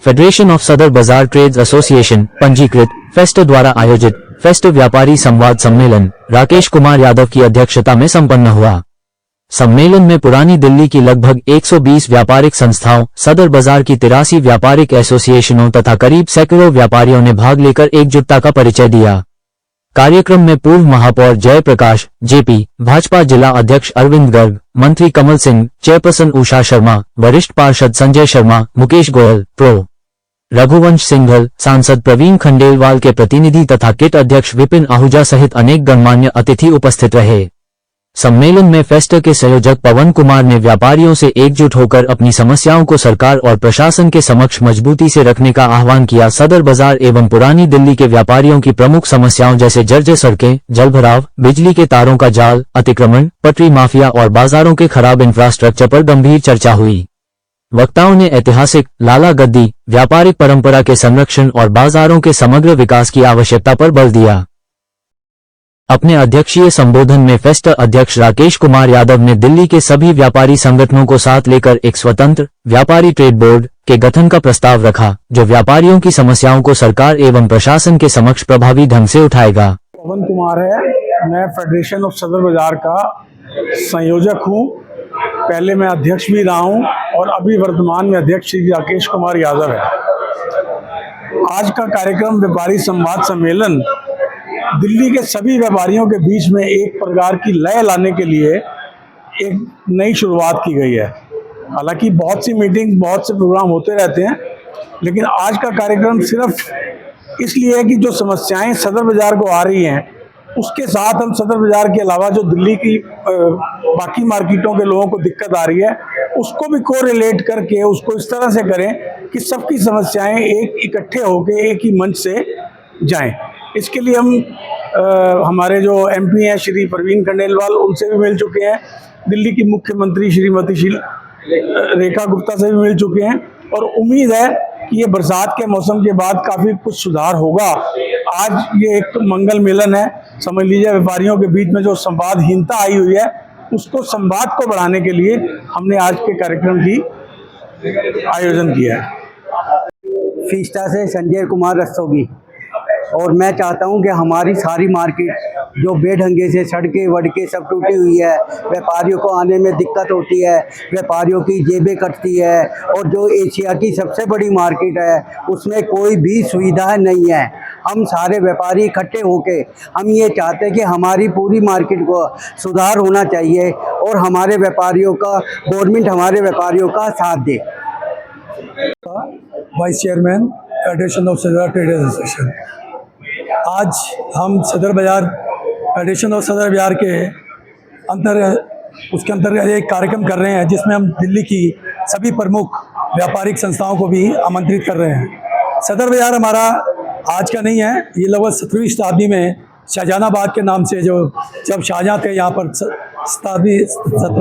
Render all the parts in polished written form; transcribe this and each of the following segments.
Federation of सदर बाजार trades association पंजीकृत फेस्ट द्वारा आयोजित फेस्ट व्यापारी संवाद सम्मेलन राकेश कुमार यादव की अध्यक्षता में संपन्न हुआ। सम्मेलन में पुरानी दिल्ली की लगभग 120 व्यापारिक संस्थाओं, सदर बाजार की 83 व्यापारिक एसोसिएशनों तथा करीब सैकड़ों व्यापारियों ने भाग लेकर एकजुटता का परिचय दिया। कार्यक्रम में पूर्व महापौर जयप्रकाश जेपी, भाजपा जिला अध्यक्ष अरविंद गर्ग, मंत्री कमल सिंह, चेयरपर्सन उषा शर्मा, वरिष्ठ पार्षद संजय शर्मा, मुकेश गोयल, प्रो रघुवंश सिंघल, सांसद प्रवीण खंडेलवाल के प्रतिनिधि तथा किट अध्यक्ष विपिन आहूजा सहित अनेक गणमान्य अतिथि उपस्थित रहे। सम्मेलन में फेस्ट के संयोजक पवन कुमार ने व्यापारियों से एकजुट होकर अपनी समस्याओं को सरकार और प्रशासन के समक्ष मजबूती से रखने का आह्वान किया। सदर बाजार एवं पुरानी दिल्ली के व्यापारियों की प्रमुख समस्याओं जैसे जर्जर सड़कें, जलभराव, बिजली के तारों का जाल, अतिक्रमण, पटरी माफिया और बाजारों के खराब इंफ्रास्ट्रक्चर पर गंभीर चर्चा हुई। वक्ताओं ने ऐतिहासिक लाला गद्दी, व्यापारिक परंपरा के संरक्षण और बाजारों के समग्र विकास की आवश्यकता पर बल दिया। अपने अध्यक्षीय संबोधन में फेस्ट अध्यक्ष राकेश कुमार यादव ने दिल्ली के सभी व्यापारी संगठनों को साथ लेकर एक स्वतंत्र व्यापारी ट्रेड बोर्ड के गठन का प्रस्ताव रखा, जो व्यापारियों की समस्याओं को सरकार एवं प्रशासन के समक्ष प्रभावी ढंग से उठाएगा। पवन कुमार है, मैं फेडरेशन ऑफ सदर बाजार का संयोजक हूँ। पहले मैं अध्यक्ष भी रहा हूँ और अभी वर्तमान में अध्यक्ष श्री राकेश कुमार यादव है। आज का कार्यक्रम व्यापारी संवाद सम्मेलन दिल्ली के सभी व्यापारियों के बीच में एक प्रकार की लय लाने के लिए एक नई शुरुआत की गई है। हालांकि बहुत सी मीटिंग, बहुत से प्रोग्राम होते रहते हैं, लेकिन आज का कार्यक्रम सिर्फ इसलिए है कि जो समस्याएं सदर बाजार को आ रही हैं, उसके साथ हम सदर बाजार के अलावा जो दिल्ली की बाकी मार्केटों के लोगों को दिक्कत आ रही है, उसको भी कोरिलेट करके उसको इस तरह से करें कि सबकी समस्याएं एक इकट्ठे होकर एक ही मंच से जाएं। इसके लिए हम हमारे जो एमपी हैं श्री प्रवीण खंडेलवाल, उनसे भी मिल चुके हैं। दिल्ली की मुख्यमंत्री श्रीमती रेखा गुप्ता से भी मिल चुके हैं और उम्मीद है कि ये बरसात के मौसम के बाद काफ़ी कुछ सुधार होगा। आज ये एक मंगल मिलन है, समझ लीजिए। व्यापारियों के बीच में जो संवादहीनता आई हुई है, उसको संवाद को बढ़ाने के लिए हमने आज के कार्यक्रम की आयोजन किया है। फीस्टा से संजय कुमार रस्तोगी। और मैं चाहता हूं कि हमारी सारी मार्केट जो बेढंगे से सड़कें वड़कें सब टूटी हुई है, व्यापारियों को आने में दिक्कत होती है, व्यापारियों की जेबें कटती है, और जो एशिया की सबसे बड़ी मार्केट है उसमें कोई भी सुविधा नहीं है। हम सारे व्यापारी इकट्ठे होके हम ये चाहते हैं कि हमारी पूरी मार्केट को सुधार होना चाहिए और हमारे व्यापारियों का, गवर्नमेंट हमारे व्यापारियों का साथ दे। वाइस चेयरमैन फेडरेशन ऑफ सदर ट्रेड एसोसिएशन। आज हम सदर बाजार फेडरेशन ऑफ सदर बाजार के उसके अंतर्गत एक कार्यक्रम कर रहे हैं, जिसमें हम दिल्ली की सभी प्रमुख व्यापारिक संस्थाओं को भी आमंत्रित कर रहे हैं। सदर बाजार हमारा आज का नहीं है, ये लगभग 17वीं शताब्दी में शाहजहानाबाद के नाम से, जो जब शाहजहाँ थे यहाँ पर 17वीं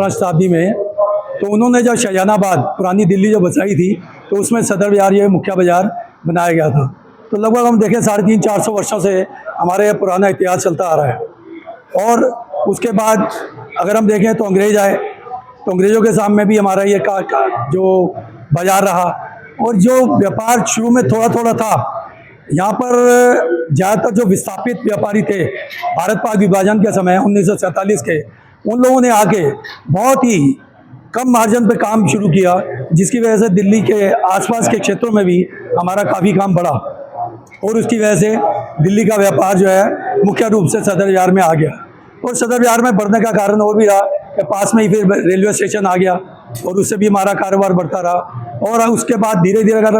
शताब्दी में, तो उन्होंने जब शाहजहानाबाद पुरानी दिल्ली जो बसाई थी, तो उसमें सदर बाजार ये मुख्य बाजार बनाया गया था। तो लगभग हम देखें 350-400 वर्षों से हमारे पुराना इतिहास चलता आ रहा है। और उसके बाद अगर हम देखें तो अंग्रेज आए, तो अंग्रेज़ों के सामने भी हमारा ये जो बाज़ार रहा। और जो व्यापार शुरू में थोड़ा थोड़ा था, यहाँ पर ज़्यादातर जो विस्थापित व्यापारी थे भारत पाक विभाजन के समय 1947 के, उन लोगों ने आके बहुत ही कम मार्जिन पे काम शुरू किया, जिसकी वजह से दिल्ली के आसपास के क्षेत्रों में भी हमारा काफ़ी काम बढ़ा। और उसकी वजह से दिल्ली का व्यापार जो है मुख्य रूप से सदर बाजार में आ गया। और सदर बाजार में बढ़ने का कारण वो भी रहा कि पास में ही फिर रेलवे स्टेशन आ गया, और उससे भी हमारा कारोबार बढ़ता रहा। और उसके बाद धीरे धीरे अगर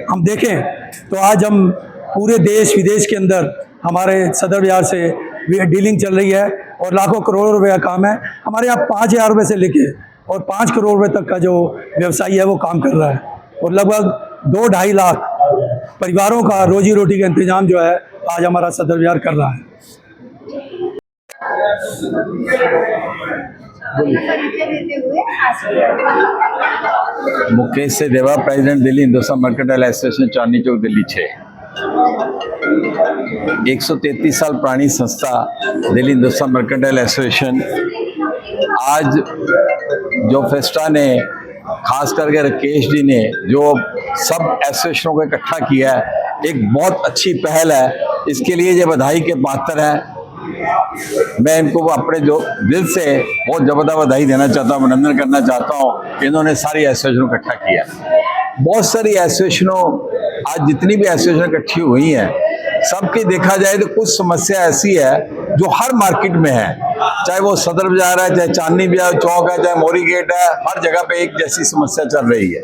हम देखें तो आज हम पूरे देश विदेश के अंदर हमारे सदर बाजार से डीलिंग चल रही है, और लाखों करोड़ों रुपए का काम है। हमारे यहाँ 5000 रुपये से लेके और 5 करोड़ रुपये तक का जो व्यवसायी है वो काम कर रहा है, और लगभग 2-2.5 लाख परिवारों का रोजी रोटी का इंतजाम जो है आज हमारा सदर बाजार कर रहा है। मुकेश से Deva, president Delhi Hindustan mercantile association, Chandni Chowk, Delhi 6। 133 साल पुरानी संस्था दिल्ली हिंदुस्तान मर्केंटाइल एसोसिएशन आज जो फेस्टा ने खास करके राकेश जी ने जो सब एसोसिएशनों को इकट्ठा किया है, एक बहुत अच्छी पहल है। इसके लिए ये बधाई के पात्र हैं। मैं इनको अपने जो दिल से बहुत ज़बरदस्त बधाई देना चाहता हूँ, अभिनंदन करना चाहता हूँ कि इन्होंने सारी एसोसिएशनों को इकट्ठा किया। बहुत सारी एसोसिएशनों, आज जितनी भी एसोसिएशन इकट्ठी हुई हैं, सबकी देखा जाए तो कुछ समस्या ऐसी है जो हर मार्केट में है, चाहे वो सदर बाजार है, चाहे चांदनी बाजार चौक है, चाहे मोरी गेट है, हर जगह पे एक जैसी समस्या चल रही है।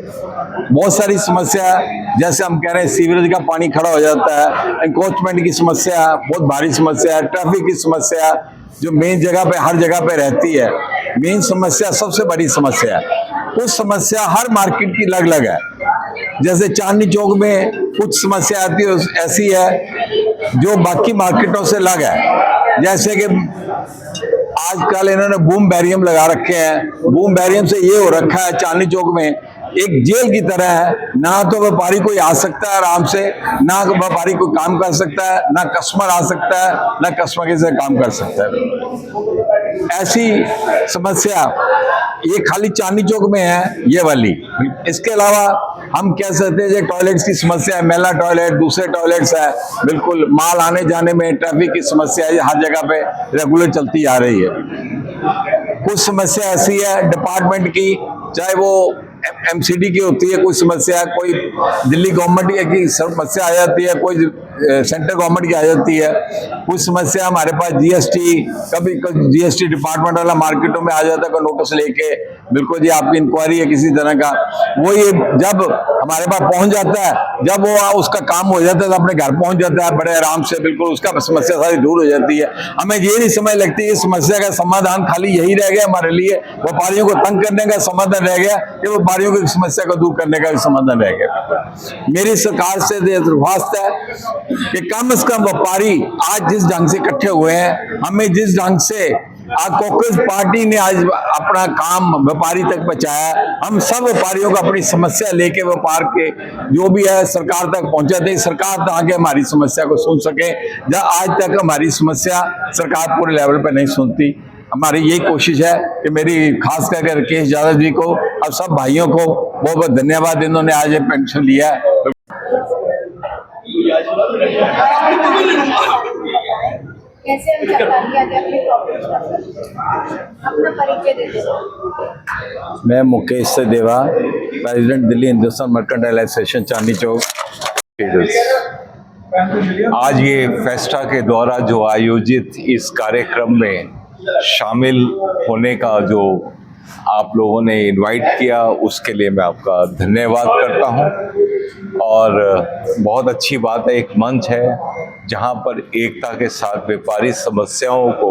बहुत सारी समस्या, जैसे हम कह रहे हैं सीवरेज का पानी खड़ा हो जाता है, एनक्रोचमेंट की समस्या बहुत भारी समस्या है, ट्रैफिक की समस्या जो मेन जगह पे हर जगह पे रहती है, मेन समस्या सबसे बड़ी समस्या है। कुछ समस्या हर मार्केट की अलग अलग है। जैसे चांदनी चौक में कुछ समस्या आती है ऐसी है जो बाकी मार्केटों से अलग है। जैसे कि आजकल इन्होंने बूम बैरियम लगा रखे हैं। बूम बैरियम से ये हो रखा है चांदनी चौक में एक जेल की तरह है, ना तो व्यापारी कोई आ सकता है आराम से, ना व्यापारी कोई काम कर सकता है, ना कस्टमर आ सकता है, ना कस्टमर से काम कर सकता है। ऐसी समस्या ये खाली चांदनी चौक में है ये वाली। इसके अलावा हम कह सकते हैं टॉयलेट्स की समस्या है, मेला टॉयलेट, दूसरे टॉयलेट्स है, बिल्कुल माल आने जाने में ट्रैफिक की समस्या है, हर जगह पे रेगुलर चलती आ रही है। कुछ समस्या ऐसी है डिपार्टमेंट की, चाहे वो एमसीडी की होती है, कोई समस्या, कोई दिल्ली गवर्नमेंट की समस्या आ जाती है, कोई सेंट्रल गवर्नमेंट की आ जाती है। कुछ समस्या हमारे पास जीएसटी, कभी जीएसटी डिपार्टमेंट वाला मार्केटों में आ जाता है कोई नोटिस लेके, बिल्कुल जी आपकी इंक्वायरी है किसी तरह का, वो ये जब हमारे पास पहुंच जाता है, जब वो उसका काम हो जाता है तो अपने घर पहुंच जाता है बड़े आराम से, बिल्कुल उसका समस्या सारी दूर हो जाती है। हमें ये नहीं समझ लगती है समस्या का समाधान खाली यही रह गया हमारे लिए, व्यापारियों को तंग करने का समाधान रह गया, ये व्यापारियों की समस्या को दूर करने का समाधान रह गया। मेरी सरकार से दरख्वास्त है कि कम से कम व्यापारी आज जिस ढंग से इकट्ठे हुए हैं, हमें जिस ढंग से आज कांग्रेस पार्टी ने आज अपना काम व्यापारी तक पहुंचाया, हम सब व्यापारियों को अपनी समस्या लेके व्यापार के जो भी है सरकार तक पहुंचाते, सरकार तक आगे हमारी समस्या को सुन सके। जब आज तक हमारी समस्या सरकार पूरे लेवल पर नहीं सुनती, हमारी यही कोशिश है कि मेरी खास करके राकेश यादव जी को और सब भाइयों को बहुत बहुत धन्यवाद, इन्होंने आज ये पेंशन लिया है। कैसे हम सरकारी आगे अपने अपना परिचय दे दें। मैं Mukesh Sachdeva, president Delhi Hindustan mercantile association Chandni Chowk. आज ये फेस्टा के द्वारा जो आयोजित इस कार्यक्रम में शामिल होने का जो आप लोगों ने इनवाइट किया, उसके लिए मैं आपका धन्यवाद करता हूं। और बहुत अच्छी बात है, एक मंच है जहां पर एकता के साथ व्यापारी समस्याओं को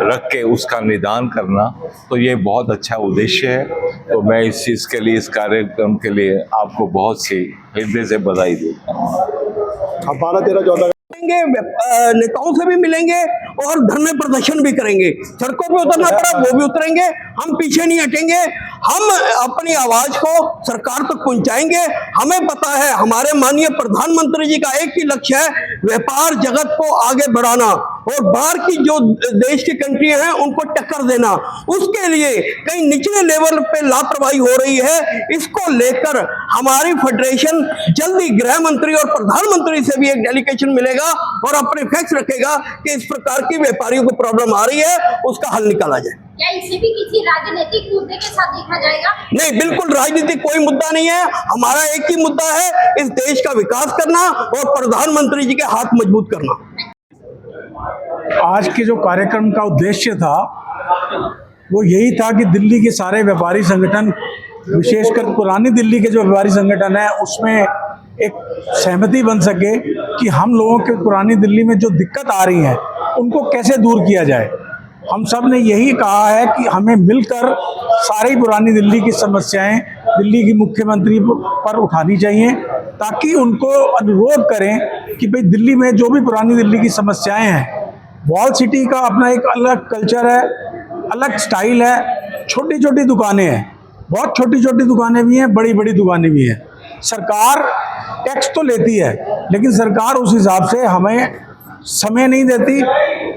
रख के उसका निदान करना, तो ये बहुत अच्छा उद्देश्य है। तो मैं इस चीज़ के लिए, इस कार्यक्रम के लिए आपको बहुत सी हृदय से बधाई देता हूँ। अब 12-13-14 नेताओं से भी मिलेंगे और धरने प्रदर्शन भी करेंगे। सड़कों पे उतरना पड़ा वो भी उतरेंगे, हम पीछे नहीं हटेंगे। हम अपनी आवाज को सरकार तक पहुंचाएंगे। हमें पता है हमारे माननीय प्रधानमंत्री जी का एक ही लक्ष्य है, व्यापार जगत को आगे बढ़ाना और बाहर की जो देश की कंट्री हैं उनको टक्कर देना। उसके लिए कहीं निचले लेवल पे लापरवाही हो रही है, इसको लेकर हमारी फेडरेशन जल्दी गृह मंत्री और प्रधानमंत्री से भी एक डेलीगेशन मिलेगा और अपने फैक्ट्स रखेगा कि इस प्रकार की व्यापारियों को प्रॉब्लम आ रही है, उसका हल निकाला जाए। क्या इसे भी किसी राजनीतिक मुद्दे के साथ देखा जाएगा? नहीं, बिल्कुल राजनीतिक कोई मुद्दा नहीं है। हमारा एक ही मुद्दा है, इस देश का विकास करना और प्रधानमंत्री जी के हाथ मजबूत करना। आज के जो कार्यक्रम का उद्देश्य था वो यही था कि दिल्ली के सारे व्यापारी संगठन, विशेषकर पुरानी दिल्ली के जो व्यापारी संगठन है, उसमें एक सहमति बन सके कि हम लोगों के पुरानी दिल्ली में जो दिक्कत आ रही है उनको कैसे दूर किया जाए। हम सब ने यही कहा है कि हमें मिलकर सारी पुरानी दिल्ली की समस्याएं दिल्ली की मुख्यमंत्री पर उठानी चाहिए, ताकि उनको अनुरोध करें कि भाई दिल्ली में जो भी पुरानी दिल्ली की समस्याएं हैं, वॉल सिटी का अपना एक अलग कल्चर है, अलग स्टाइल है, छोटी छोटी दुकानें हैं, बहुत छोटी छोटी दुकानें भी हैं, बड़ी बड़ी दुकानें भी हैं। सरकार टैक्स तो लेती है लेकिन सरकार उस हिसाब से हमें समय नहीं देती,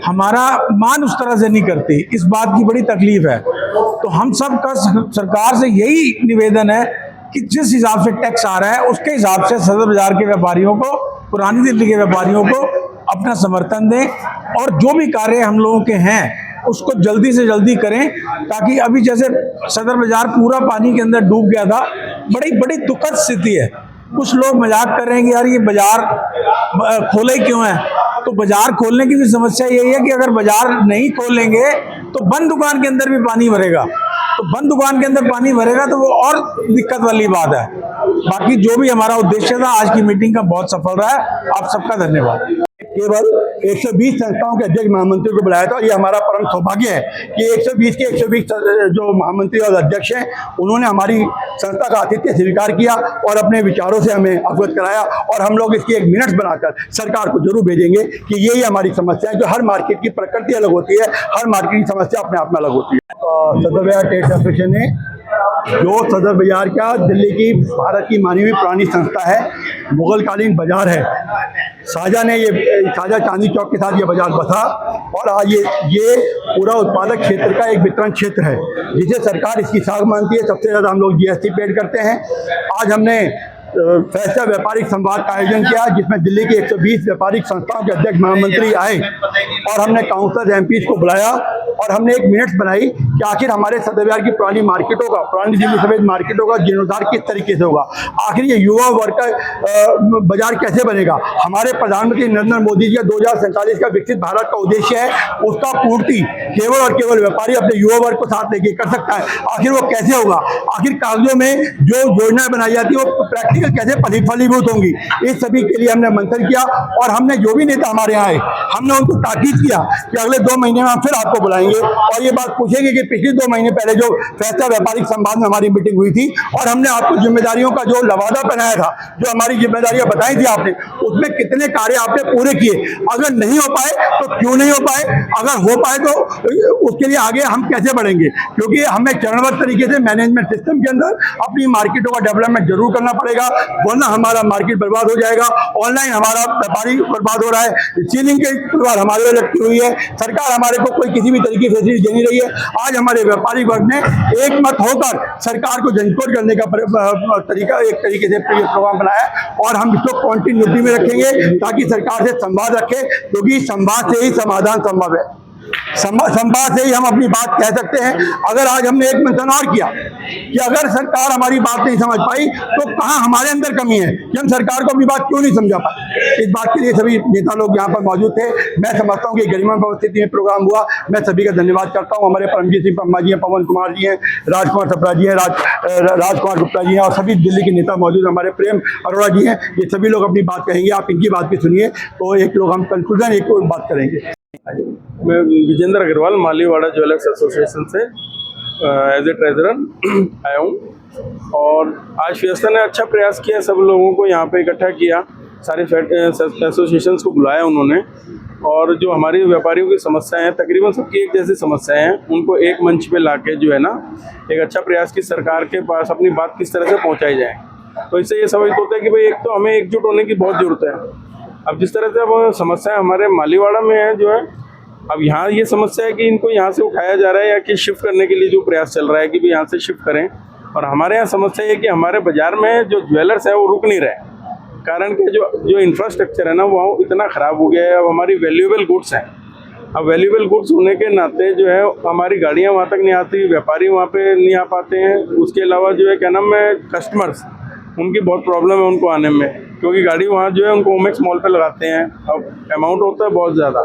हमारा मान उस तरह से नहीं करती। इस बात की बड़ी तकलीफ है। तो हम सब का सरकार से यही निवेदन है कि जिस हिसाब से टैक्स आ रहा है उसके हिसाब से सदर बाजार के व्यापारियों को, पुरानी दिल्ली के व्यापारियों को अपना समर्थन दें और जो भी कार्य हम लोगों के हैं उसको जल्दी से जल्दी करें, ताकि अभी जैसे सदर बाजार पूरा पानी के अंदर डूब गया था, बड़ी दुखद स्थिति है। कुछ लोग मजाक कर रहे हैं कि यार ये बाजार खोले क्यों है, तो बाजार खोलने की भी समस्या यही है कि अगर बाजार नहीं खोलेंगे तो बंद दुकान के अंदर भी पानी भरेगा, तो बंद दुकान के अंदर पानी भरेगा तो वो और दिक्कत वाली बात है। बाकी जो भी हमारा उद्देश्य था आज की मीटिंग का बहुत सफल रहा है। आप सबका धन्यवाद। केवल 120 संस्थाओं के अध्यक्ष महामंत्री को बुलाया था। ये हमारा परम सौभाग्य है कि 120 के 120 जो महामंत्री और अध्यक्ष हैं उन्होंने हमारी संस्था का आतिथ्य स्वीकार किया और अपने विचारों से हमें अवगत कराया, और हम लोग इसकी एक मिनट्स बनाकर सरकार को जरूर भेजेंगे कि यही हमारी समस्या है। जो हर मार्केट की प्रकृति अलग होती है, हर मार्केट की समस्या अपने आप में अलग होती है। सदर बाजार ट्रेड एसोसिएशन ने जो सदर बाजार का दिल्ली की भारत की मानी हुई पुरानी संस्था है, मुगलकालीन बाजार है, शाहजहाँ चांदनी चौक के साथ ये बाजार बसा, और आज ये पूरा उत्पादक क्षेत्र का एक वितरण क्षेत्र है जिसे सरकार इसकी साख मानती है। सबसे ज़्यादा हम लोग GST पेड करते हैं। आज हमने फैसला व्यापारिक संवाद का आयोजन किया जिसमें दिल्ली के 120 व्यापारिक संस्थाओं के अध्यक्ष महामंत्री आए और हमने काउंसलर MPs को बुलाया और हमने एक मिनट्स बनाई कि आखिर हमारे सदर बाजार की पुरानी मार्केटों का, पुरानी दिल्ली समेत मार्केटों का जीर्णोद्धार किस तरीके से होगा, आखिर ये युवा वर्ग का बाजार कैसे बनेगा। हमारे प्रधानमंत्री नरेंद्र मोदी जी का 2047 का विकसित भारत का उद्देश्य है, उसका पूर्ति केवल और केवल व्यापारी अपने युवा वर्ग को साथ लेके कर सकता है। आखिर वो कैसे होगा, आखिर कागजों में जो योजनाएं बनाई जाती है वो प्रैक्टिकल कैसे फलीभूत होंगी, इस सभी के लिए हमने मंथन किया। और हमने जो भी नेता हमारे यहाँ आए हमने उनको ताकीद किया कि अगले 2 महीने में हम फिर आपको बुलाएंगे और ये बात पूछेंगे कि पिछले 2 महीने पहले जो फैसला व्यापारिक संवाद में हमारी मीटिंग हुई थी और हमने आपको जिम्मेदारियों का जो लवादा पहनाया था, जो हमारी जिम्मेदारियां बताई थी आपने, उसमें कितने कार्य आपने पूरे किए। अगर नहीं हो पाए तो क्यों नहीं हो पाए, अगर हो पाए तो उसके लिए आगे हम कैसे बढ़ेंगे, क्योंकि हमें चरणबद्ध तरीके से मैनेजमेंट सिस्टम के अंदर अपनी मार्केटों का डेवलपमेंट जरूर करना पड़ेगा, वरना हमारा मार्केट बर्बाद हो जाएगा। ऑनलाइन हमारा व्यापारी बर्बाद हो रहा है, सीलिंग के परिवार हमारे लटकी हुई है, सरकार हमारे को कोई किसी भी तरीके से दे नहीं रही है। आज हमारे व्यापारी वर्ग ने एक मत होकर सरकार को जनकोट करने का तरीका, एक तरीके से प्रोग्राम बनाया और हम इसको कॉन्टिन्यूटी में रखेंगे ताकि सरकार से संवाद रखें, क्योंकि संवाद से ही समाधान संभव है, संवाद से ही हम अपनी बात कह सकते हैं। अगर आज हमने एक मंथन और किया कि अगर सरकार हमारी बात नहीं समझ पाई तो कहाँ हमारे अंदर कमी है कि हम सरकार को अपनी बात क्यों नहीं समझा पाए। इस बात के लिए सभी नेता लोग यहाँ पर मौजूद थे। मैं समझता हूँ कि गरिमापूर्ण स्थिति में प्रोग्राम हुआ। मैं सभी का धन्यवाद करता हूँ। हमारे परमजीत सिंह पम्मा जी हैं, पवन कुमार जी हैं, राजकुमार सप्रा जी हैं, राजकुमार गुप्ता जी हैं और सभी दिल्ली के नेता मौजूद, हमारे प्रेम अरोड़ा जी हैं। ये सभी लोग अपनी बात कहेंगे, आप इनकी बात भी सुनिए। तो एक लोग हम कंक्लूजन एक बात करेंगे। मैं विजेंद्र अग्रवाल मालीवाड़ा ज्वेलर्स एसोसिएशन से एज ए ट्रेजरर आया हूँ और आज फियस्ता ने अच्छा प्रयास किया, सब लोगों को यहाँ पे इकट्ठा किया, सारे एसोसिएशंस को बुलाया उन्होंने और जो हमारी व्यापारियों की समस्याएं हैं, तकरीबन सबकी एक जैसी समस्याएं हैं, उनको एक मंच पे लाके जो है ना एक अच्छा प्रयास की सरकार के पास अपनी बात किस तरह से पहुँचाई जाए। तो इससे ये समझ होता है कि भाई एक तो हमें एकजुट होने की बहुत ज़रूरत है। अब जिस तरह से अब समस्या हमारे मालीवाड़ा में है जो है, अब यहाँ ये समस्या है कि इनको यहाँ से उठाया जा रहा है या कि शिफ्ट करने के लिए जो प्रयास चल रहा है कि भी यहाँ से शिफ्ट करें। और हमारे यहाँ समस्या है कि हमारे बाज़ार में जो ज्वेलर्स हैं वो रुक नहीं रहे, कारण कि जो इंफ्रास्ट्रक्चर है ना वो इतना ख़राब हो गया है। अब हमारी वैल्यूएबल गुड्स हैं, अब वैल्यूएबल गुड्स होने के नाते जो है हमारी गाड़ियाँ वहाँ तक नहीं आती, व्यापारी वहाँ पर नहीं आ पाते हैं। उसके अलावा जो है क्या नाम है, कस्टमर्स, उनकी बहुत प्रॉब्लम है उनको आने में, क्योंकि गाड़ी वहाँ जो है उनको ओमेक्स मॉल पे लगाते हैं, अब अमाउंट होता है बहुत ज़्यादा,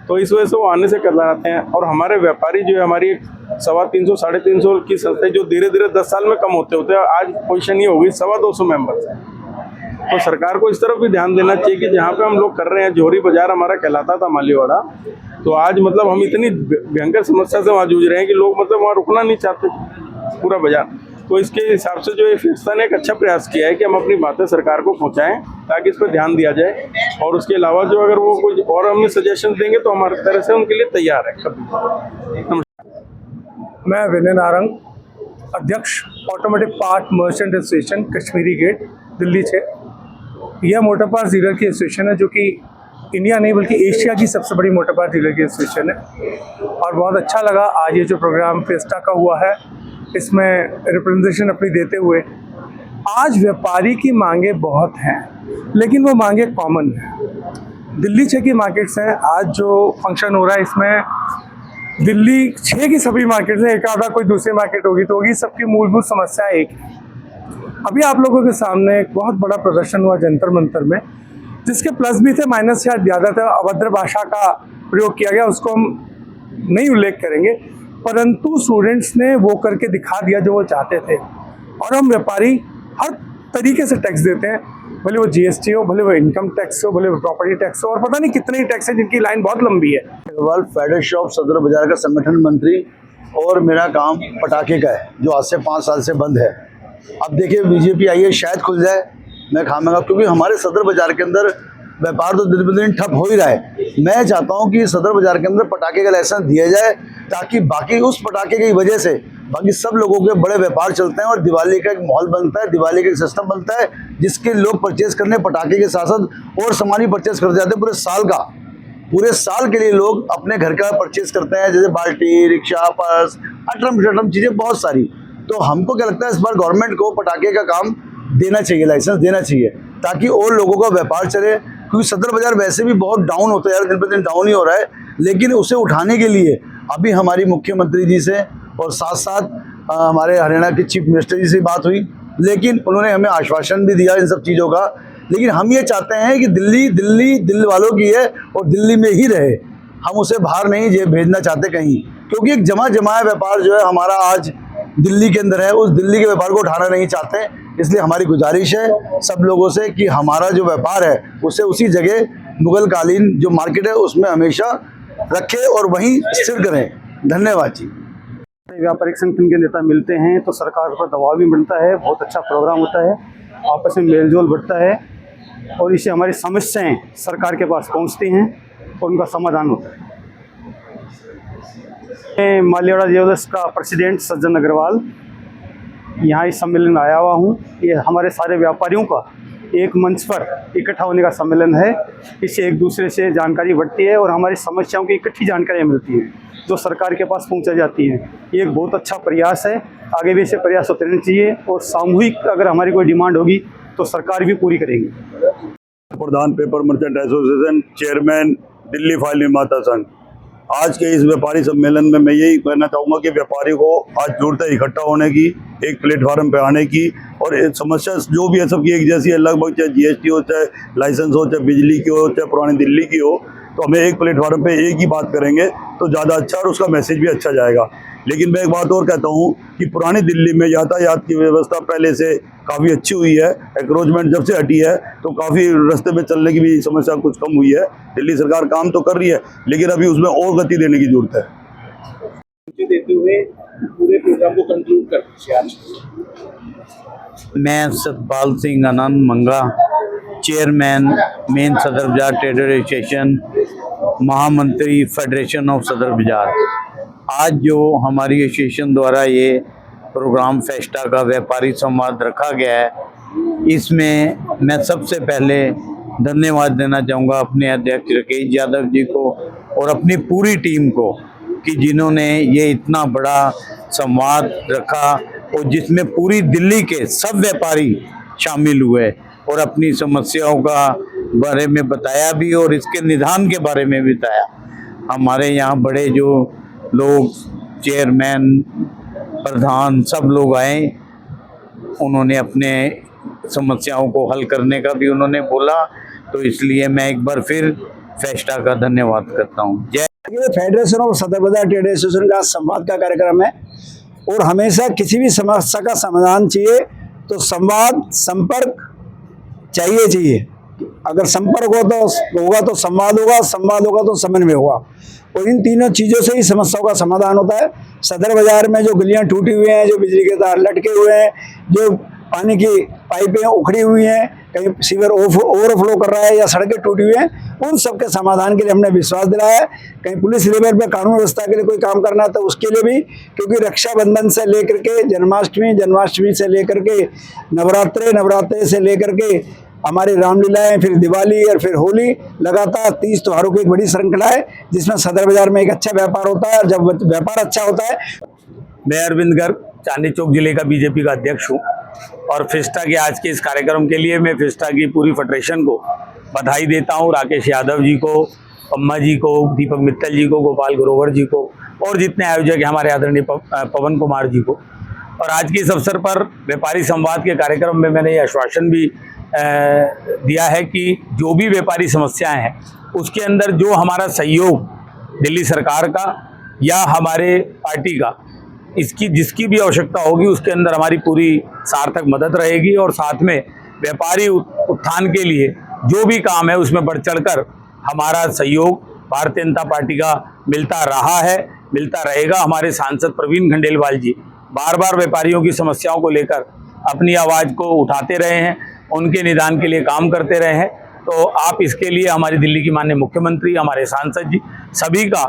तो इस वजह से वो आने से कराते हैं। और हमारे व्यापारी जो है हमारी 350 साढ़े 300 की संस्था जो धीरे धीरे 10 साल में कम होते होते आज पोजीशन ये हो गई 250 मेंबर्स हैं। तो सरकार को इस तरफ भी ध्यान देना चाहिए कि जहाँ पे हम लोग कर रहे हैं, जोहरी बाजार हमारा कहलाता था मालीवाड़ा, तो आज मतलब हम इतनी भयंकर समस्या से वहाँ जूझ रहे हैं कि लोग मतलब वहाँ रुकना नहीं चाहते पूरा बाजार। तो इसके हिसाब से जो ये फियस्ता ने एक अच्छा प्रयास किया है कि हम अपनी बातें सरकार को पहुंचाएं ताकि इस पर ध्यान दिया जाए। और उसके अलावा जो अगर वो कुछ और हमें सजेशन देंगे तो हमारी तरह से उनके लिए तैयार है। मैं विनय नारंग, अध्यक्ष automatic part merchant association Kashmiri Gate Delhi से। यह मोटर पार्ट्स डीलर की एसोसिएशन है जो कि इंडिया नहीं बल्कि एशिया की सबसे बड़ी मोटर पार्क डीलर की एसोसिएशन है। और बहुत अच्छा लगा आज ये जो प्रोग्राम फेस्टा का हुआ है, इसमें रिप्रेजेंटेशन अपनी देते हुए। आज व्यापारी की मांगे बहुत हैं, लेकिन वो मांगे कॉमन हैं। दिल्ली 6 की मार्केट्स हैं। आज जो फंक्शन हो रहा है इसमें दिल्ली 6 की सभी मार्केट्स हैं, एक आधा कोई दूसरी मार्केट होगी तो होगी, सबकी मूलभूत समस्या एक है। अभी आप लोगों के सामने एक बहुत बड़ा प्रदर्शन हुआ जंतर मंतर में, जिसके प्लस भी थे, माइनस शायद ज़्यादा था। अभद्र भाषा का प्रयोग किया गया, उसको हम नहीं उल्लेख करेंगे, परंतु स्टूडेंट्स ने वो करके दिखा दिया जो वो चाहते थे। और हम व्यापारी हर तरीके से टैक्स देते हैं, भले वो जीएसटी हो, भले वो इनकम टैक्स हो, भले वो प्रॉपर्टी टैक्स हो, और पता नहीं कितने ही टैक्स हैं जिनकी लाइन बहुत लंबी है। अग्रवाल फेडरेशन ऑफ सदर बाजार का संगठन मंत्री, और मेरा काम पटाखे का है जो आज से 5 साल से बंद है। अब देखिए बीजेपी आई है, शायद खुल जाए, मैं खाऊंगा, क्योंकि हमारे सदर बाजार के अंदर व्यापार तो दिन ब दिन ठप हो ही रहा है। मैं चाहता हूं कि सदर बाजार के अंदर पटाखे का लाइसेंस दिया जाए, ताकि बाकी उस पटाखे की वजह से बाकी सब लोगों के बड़े व्यापार चलते हैं और दिवाली का एक माहौल बनता है, दिवाली का एक सिस्टम बनता है, जिसके लोग परचेज करने पटाखे के साथ साथ और सामान ही परचेज कर जाते हैं पूरे साल का। पूरे साल के लिए लोग अपने घर का परचेज करते हैं, जैसे बाल्टी, रिक्शा, पर्स, अटरम चीज़ें बहुत सारी। तो हमको क्या लगता है, इस बार गवर्नमेंट को पटाखे का काम देना चाहिए, लाइसेंस देना चाहिए, ताकि और लोगों का व्यापार चले। क्योंकि सदर बाजार वैसे भी बहुत डाउन होता है यार, दिन पर दिन डाउन ही हो रहा है। लेकिन उसे उठाने के लिए अभी हमारी मुख्यमंत्री जी से और साथ साथ हमारे हरियाणा के चीफ मिनिस्टर जी से बात हुई, लेकिन उन्होंने हमें आश्वासन भी दिया इन सब चीज़ों का। लेकिन हम ये चाहते हैं कि दिल्ली वालों की है और दिल्ली में ही रहे, हम उसे बाहर नहीं भेजना चाहते कहीं, क्योंकि एक जमाया व्यापार जो है हमारा आज दिल्ली के अंदर है, उस दिल्ली के व्यापार को उठाना नहीं चाहते। इसलिए हमारी गुजारिश है सब लोगों से कि हमारा जो व्यापार है उसे उसी जगह मुगल कालीन जो मार्केट है उसमें हमेशा रखें और वहीं स्थिर करें। धन्यवाद जी। व्यापारिक संगठन के नेता मिलते हैं तो सरकार पर दबाव भी बनता है, बहुत अच्छा प्रोग्राम होता है, आपस में मेलजोल बढ़ता है और इससे हमारी समस्याएं सरकार के पास पहुंचती हैं और उनका समाधान होता है। मैं मालीवाड़ा ज्वेलर्स का प्रेसिडेंट सज्जन अग्रवाल यहाँ इस सम्मेलन में आया हुआ हूँ। ये हमारे सारे व्यापारियों का एक मंच पर इकट्ठा होने का सम्मेलन है। इससे एक दूसरे से जानकारी बढ़ती है और हमारी समस्याओं की इकट्ठी जानकारियाँ मिलती हैं जो सरकार के पास पहुँचाई जाती हैं। ये एक बहुत अच्छा प्रयास है, आगे भी ऐसे प्रयास होते रहने चाहिए और सामूहिक अगर हमारी कोई डिमांड होगी तो सरकार भी पूरी करेगी। प्रधान paper merchant association, chairman Delhi file निर्माता संघ। आज के इस व्यापारी सम्मेलन में मैं यही कहना चाहूँगा कि व्यापारी को आज जरूरत है इकट्ठा होने की, एक प्लेटफार्म पे आने की, और समस्या जो भी है सबकी एक जैसी है लगभग, चाहे जीएसटी हो, चाहे लाइसेंस हो, चाहे बिजली की हो, चाहे पुरानी दिल्ली की हो, तो हमें एक प्लेटफार्म पे एक ही बात करेंगे तो ज़्यादा अच्छा और उसका मैसेज भी अच्छा जाएगा। लेकिन मैं एक बात और कहता हूँ कि पुरानी दिल्ली में यातायात की व्यवस्था पहले से काफ़ी अच्छी हुई है, एक्रोचमेंट जब से हटी है तो काफ़ी रास्ते में चलने की भी समस्या कुछ कम हुई है। दिल्ली सरकार काम तो कर रही है, लेकिन अभी उसमें और गति देने की जरूरत है। देते हुए पूरे प्रोग्राम को कंक्लूड करते हैं। मैं सतपाल सिंह आनंद मंगा, चेयरमैन मेन सदर बाजार ट्रेडर एसोसिएशन, महामंत्री फेडरेशन ऑफ सदर बाजार। आज जो हमारी एसोसिएशन द्वारा ये प्रोग्राम फेस्टा का व्यापारी संवाद रखा गया है, इसमें मैं सबसे पहले धन्यवाद देना चाहूँगा अपने अध्यक्ष राकेश यादव जी को और अपनी पूरी टीम को कि जिन्होंने ये इतना बड़ा संवाद रखा और जिसमें पूरी दिल्ली के सब व्यापारी शामिल हुए और अपनी समस्याओं का बारे में बताया भी और इसके निदान के बारे में भी बताया। हमारे यहाँ बड़े जो लोग, चेयरमैन, प्रधान, सब लोग आए, उन्होंने अपने समस्याओं को हल करने का भी उन्होंने बोला, तो इसलिए मैं एक बार फिर फेस्टा का धन्यवाद करता हूँ। जय। ये फेडरेशन ऑफ सदर बाजार ट्रेड एसोसिएशन का संवाद का कार्यक्रम है और हमेशा किसी भी समस्या का समाधान चाहिए तो संवाद, संपर्क चाहिए। अगर संपर्क होगा तो संवाद होगा, संवाद होगा तो समन्वय होगा, और इन तीनों चीज़ों से ही समस्याओं का समाधान होता है। सदर बाजार में जो गलियां टूटी हुई हैं, जो बिजली के तार लटके हुए हैं, जो पानी की पाइपें उखड़ी हुई हैं, कहीं सीवर ओवरफ्लो कर रहा है या सड़कें टूटी हुई हैं, उन सब के समाधान के लिए हमने विश्वास दिलाया है। कहीं पुलिस लेवल पे कानून व्यवस्था के लिए कोई काम करना है तो उसके लिए भी, क्योंकि रक्षाबंधन से लेकर के जन्माष्टमी से लेकर के नवरात्रे से लेकर के हमारी रामलीलाएं, फिर दिवाली और फिर होली, लगातार 30 त्योहारों की एक बड़ी श्रृंखला है जिसमें सदर बाजार में एक अच्छा व्यापार होता है। और जब व्यापार अच्छा होता है। मैं अरविंद गर्ग, चांदनी चौक जिले का बीजेपी का अध्यक्ष हूँ और फेस्टा के आज के इस कार्यक्रम के लिए मैं फेस्टा की पूरी फेडरेशन को बधाई देता हूँ। राकेश यादव जी को, पम्मा जी को, दीपक मित्तल जी को, गोपाल ग्रोवर जी को और जितने आयोजक हैं हमारे आदरणीय पवन कुमार जी को। और आज के इस अवसर पर व्यापारी संवाद के कार्यक्रम में मैंने ये आश्वासन भी दिया है कि जो भी व्यापारी समस्याएं हैं उसके अंदर जो हमारा सहयोग दिल्ली सरकार का या हमारे पार्टी का इसकी जिसकी भी आवश्यकता होगी उसके अंदर हमारी पूरी सार्थक मदद रहेगी। और साथ में व्यापारी उत्थान के लिए जो भी काम है उसमें बढ़ चढ़कर हमारा सहयोग भारतीय जनता पार्टी का मिलता रहा है, मिलता रहेगा। हमारे सांसद प्रवीण खंडेलवाल जी बार बार व्यापारियों की समस्याओं को लेकर अपनी आवाज़ को उठाते रहे हैं, उनके निदान के लिए काम करते रहे हैं। तो आप इसके लिए हमारी दिल्ली की माननीय मुख्यमंत्री, हमारे सांसद जी सभी का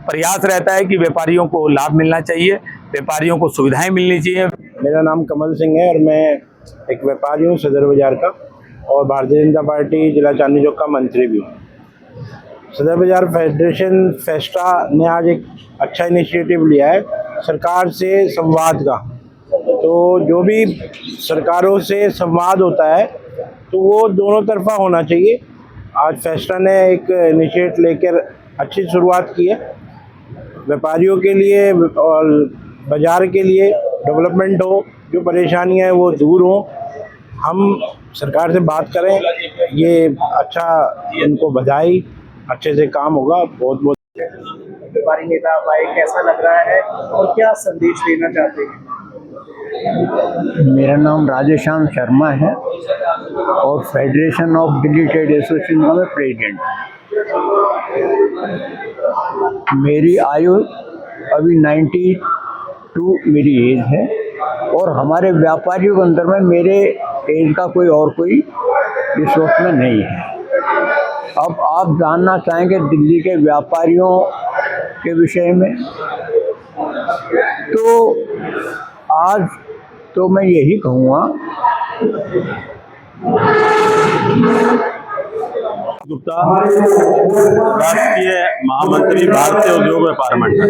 प्रयास रहता है कि व्यापारियों को लाभ मिलना चाहिए, व्यापारियों को सुविधाएं मिलनी चाहिए। मेरा नाम कमल सिंह है और मैं एक व्यापारी हूँ सदर बाज़ार का और भारतीय जनता पार्टी जिला चांदनी चौक का मंत्री भी हूँ। सदर बाज़ार फेडरेशन फेस्टा ने आज एक अच्छा इनिशिएटिव लिया है सरकार से संवाद का। तो जो भी सरकारों से संवाद होता है तो वो दोनों तरफा होना चाहिए। आज फेस्टा ने एक इनिशिएटिव लेकर अच्छी शुरुआत की है व्यापारियों के लिए और बाज़ार के लिए डेवलपमेंट हो, जो परेशानियां हैं वो दूर हो। हम सरकार से बात करें, ये अच्छा, इनको बधाई, अच्छे से काम होगा। बहुत बहुत व्यापारी नेता भाई, कैसा लग रहा है और क्या संदेश देना चाहते हैं? मेरा नाम राजेश्याम शर्मा है और federation of Delhi trade association का मैं प्रेसिडेंट हूँ। मेरी आयु अभी 92 मेरी एज है और हमारे व्यापारियों के अंदर में मेरे एज का कोई इस वक्त में नहीं है। अब आप जानना चाहेंगे दिल्ली के व्यापारियों के विषय में, तो आज तो मैं यही कहूँगा। गुप्ता, राष्ट्रीय महामंत्री भारतीय उद्योग व्यापार मंडल।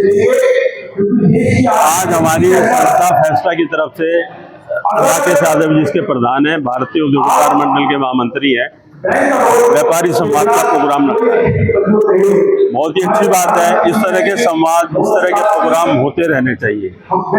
आज हमारी संस्था फेस्टा की तरफ से राकेश यादव जी इसके प्रधान हैं, भारतीय उद्योग व्यापार मंडल के महामंत्री हैं, व्यापारी संवाद का प्रोग्राम रखा है। बहुत ही अच्छी बात है। इस तरह के संवाद, इस तरह के प्रोग्राम होते रहने चाहिए।